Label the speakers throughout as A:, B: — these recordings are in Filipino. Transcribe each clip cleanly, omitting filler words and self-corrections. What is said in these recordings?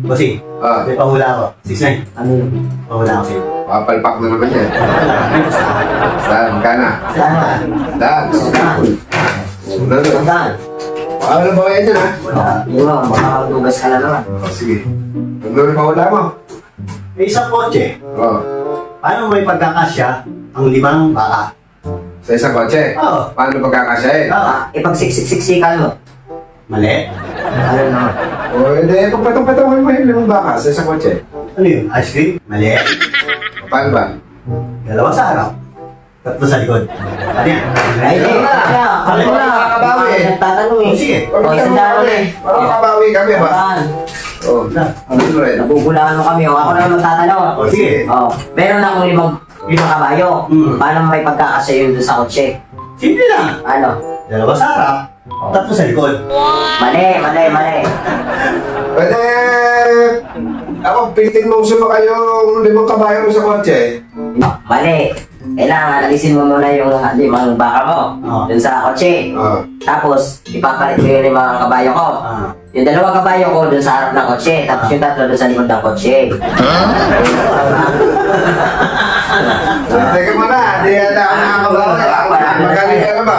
A: Bossy, may pahula ako. 6'9".
B: Ano yun?
A: Pahula ako sa'yo.
C: Papalpak na naman yan. Saan ka na?
B: Saan?
C: Daan.
B: Saan?
C: Ano ba yan dyan, ha?
B: Yun mo, makakadugas ka na naman.
C: Sige. Ano rin pahula mo?
A: May isang kotse. Paano may pagkakasya ang 5 baka?
C: Sa isang kotse?
A: Oo.
C: Paano pagkakasyahin?
B: Ipagsiksiksikan mo.
A: Mali.
B: Ano naman?
C: Hindi. Pagpatong-patong mo yung 5 baka sa isang kotse.
A: Ano yun? Ice cream? Mali.
C: Paano ba?
A: 2 sa harap. 3 sa likod. Ano yan?
B: Ay, hindi. Kaya,
C: Ano ba? Makakabawi eh.
B: Nagtatanong eh.
A: Sige.
B: O, isang daan eh.
C: Makakabawi kami ba?
B: Saan?
C: Oo. Ano rin?
B: Nabubulaan mo kami. O, ako naman magtatanong.
A: O, sige.
B: O, meron akong 5 kabayo. Paano may pagkakasya yun doon sa kotse?
A: Simple lang.
B: Ano?
A: 2 sa harap. 3 sa likod.
B: Mali, mali, mali.
C: Pwede... Ako, pitin mong sumakay yung 5 kabayo mo sa kotse.
B: Mali. Kailangan alisin mo muna yung 5 baka mo dun sa kotse. Tapos, ipapalit mo yung 5 kabayo ko. Yung 2 kabayo ko dun sa harap ng kotse. Tapos yung 3 dun sa likod ng kotse.
C: Teka mo na, di yata ako nakakabawi. Magaling ka na ba?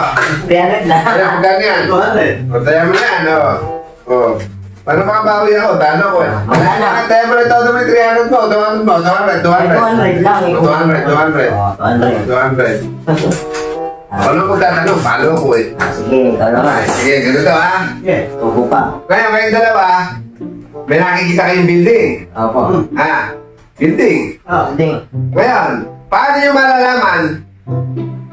B: 300 lang.
C: Kaya magkano yan?
A: 200.
C: Pataya mo na yan, oo. Oo. Paano makabawi ako? Tano ko eh. Pataya mo na ito, may 300 mo. 200 mo, 200,
B: 200 lang eh.
C: 200. 200. Ano kung tatanong? Follow ko eh.
B: Sige, ikaw naman.
C: Sige, ganito ha.
A: Yeah.
B: Tubo pa.
C: Ngayon, kayong dalawa, may nakikita kayong building.
B: Opo.
C: Building.
B: Hindi.
C: Ngayon, paano nyo malalaman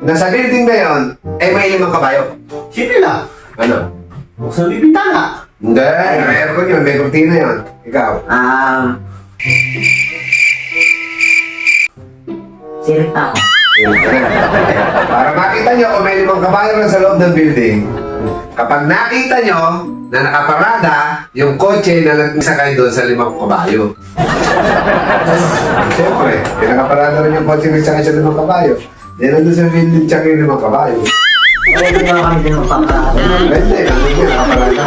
C: na sa building na yon ay may 5 kabayo?
A: Simple lang.
C: Ano?
A: Buksan mo yung bintana.
C: Hindi, may aircon yun, may kurtina yun. Ikaw.
B: Sirit na ako.
C: Para makita nyo kung may 5 kabayo na sa loob ng building, kapag nakita nyo na nakaparada yung kotse na nagsakay doon sa 5 kabayo. Siyempre, nakaparada rin yung kotse na nagsakay sa 5 kabayo. Yan nandun sa building tsaka yung 5 kabayo.
B: Pwede naman kami din magpapakata.
C: Pwede, nandun yun, nakaparada.